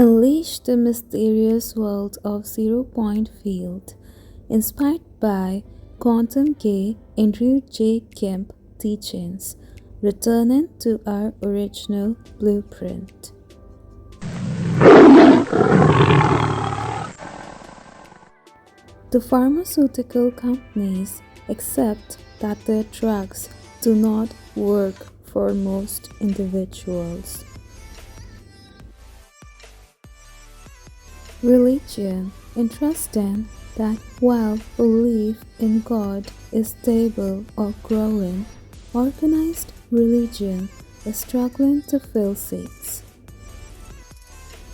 Unleash the mysterious world of zero-point field, inspired by quantum K Andrew J. KEMP teachings, returning to our original blueprint. The pharmaceutical companies accept that their drugs do not work for most individuals. Religion interesting that while belief in God is stable or growing, organized religion is struggling to fill seats.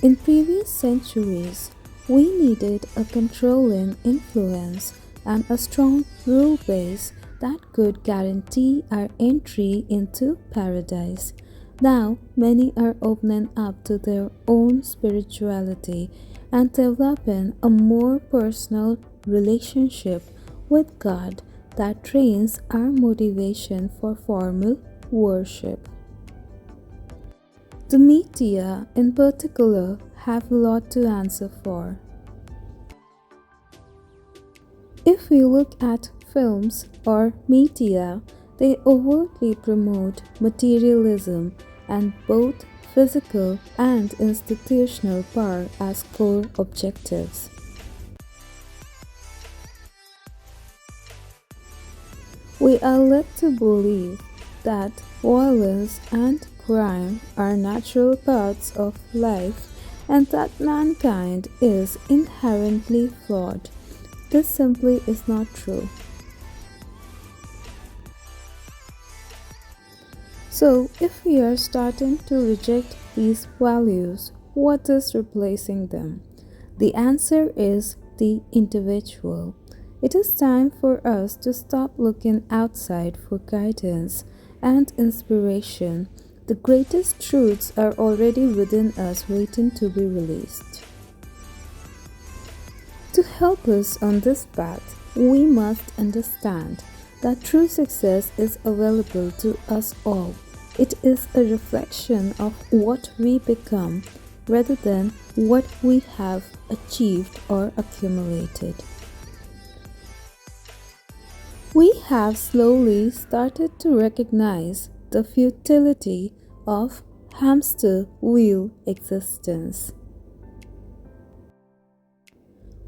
In previous centuries, we needed a controlling influence and a strong rule base that could guarantee our entry into paradise. Now, many are opening up to their own spirituality and developing a more personal relationship with God that trains our motivation for formal worship. The media, in particular, have a lot to answer for. If we look at films or media, they overtly promote materialism and both physical and institutional power as core objectives. We are led to believe that violence and crime are natural parts of life and that mankind is inherently flawed. This simply is not true. So, if we are starting to reject these values, what is replacing them? The answer is the individual. It is time for us to stop looking outside for guidance and inspiration. The greatest truths are already within us waiting to be released. To help us on this path, we must understand that true success is available to us all. It is a reflection of what we become rather than what we have achieved or accumulated. We have slowly started to recognize the futility of hamster wheel existence,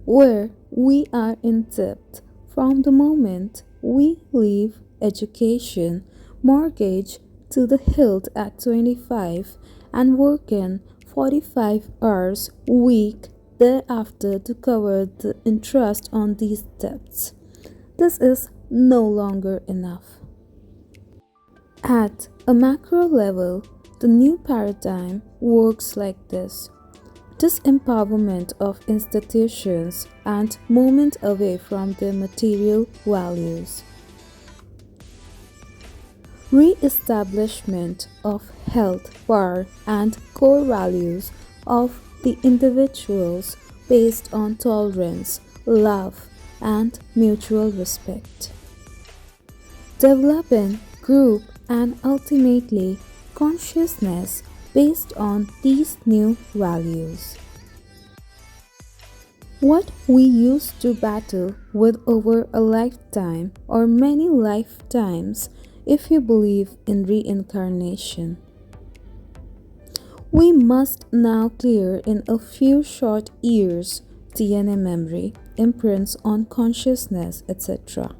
where we are in debt from the moment we leave education, mortgage to the hilt at 25 and working 45 hours a week thereafter to cover the interest on these debts. This is no longer enough. At a macro level, the new paradigm works like this. Disempowerment of institutions and movement away from their material values. Re-establishment of health, power, and core values of the individuals based on tolerance, love, and mutual respect. Developing group and ultimately consciousness based on these new values. What we used to battle with over a lifetime or many lifetimes, if you believe in reincarnation, we must now clear in a few short years DNA memory, imprints on consciousness, etc.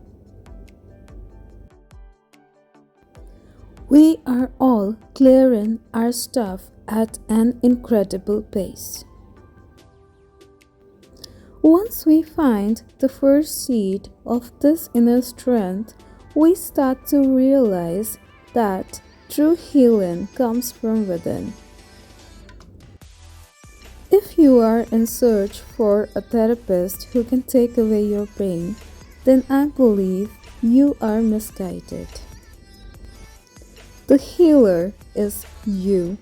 We are all clearing our stuff at an incredible pace. Once we find the first seed of this inner strength, we start to realize that true healing comes from within. If you are in search for a therapist who can take away your pain, then I believe you are misguided. The healer is you.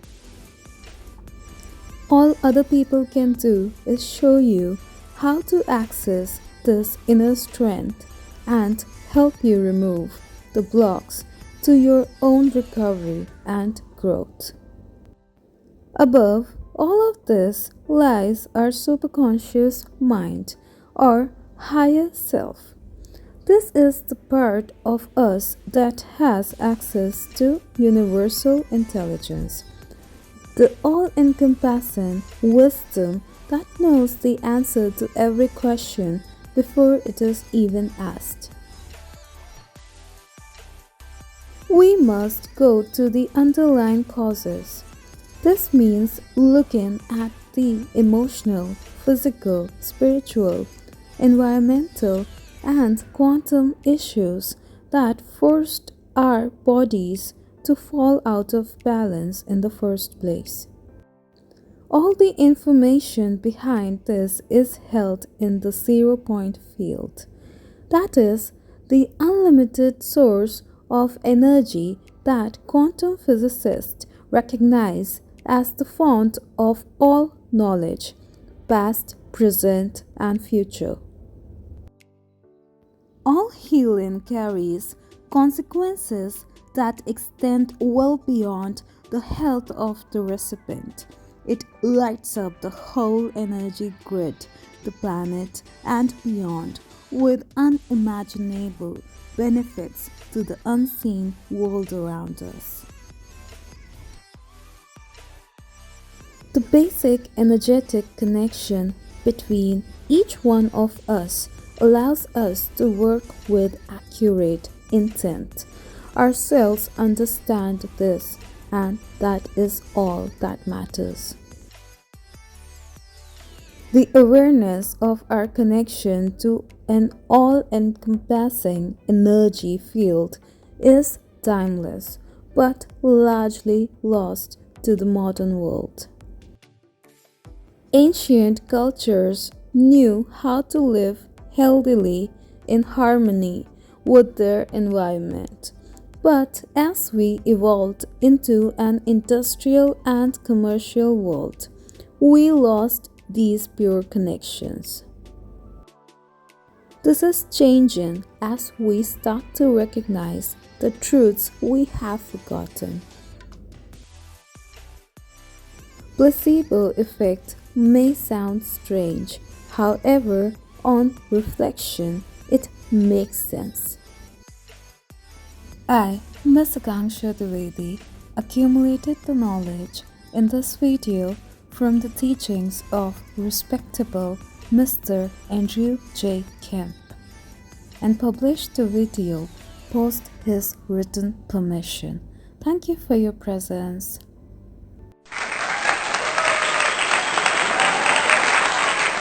All other people can do is show you how to access this inner strength and help you remove the blocks to your own recovery and growth. Above All of this lies our superconscious mind or higher self. This is the part of us that has access to universal intelligence, the all encompassing wisdom that knows the answer to every question before it is even asked. We must go to the underlying causes. This means looking at the emotional, physical, spiritual, environmental, and quantum issues that forced our bodies to fall out of balance in the first place. All the information behind this is held in the 0 point field. That is, the unlimited source of energy that quantum physicists recognize as the fount of all knowledge, past, present, and future. All healing carries consequences that extend well beyond the health of the recipient. It lights up the whole energy grid, the planet, and beyond with unimaginable benefits to the unseen world around us. The basic energetic connection between each one of us allows us to work with accurate intent. Our cells understand this, and that is all that matters. The awareness of our connection to an all-encompassing energy field is timeless, but largely lost to the modern world. Ancient cultures knew how to live healthily in harmony with their environment. But as we evolved into an industrial and commercial world, we lost these pure connections. This is changing as we start to recognize the truths we have forgotten. Placebo effect may sound strange, however, on reflection, it makes sense. I, Ms. Akanksha Dwivedi, accumulated the knowledge in this video from the teachings of respectable Mr. Andrew J. Kemp and published the video post his written permission. Thank you for your presence.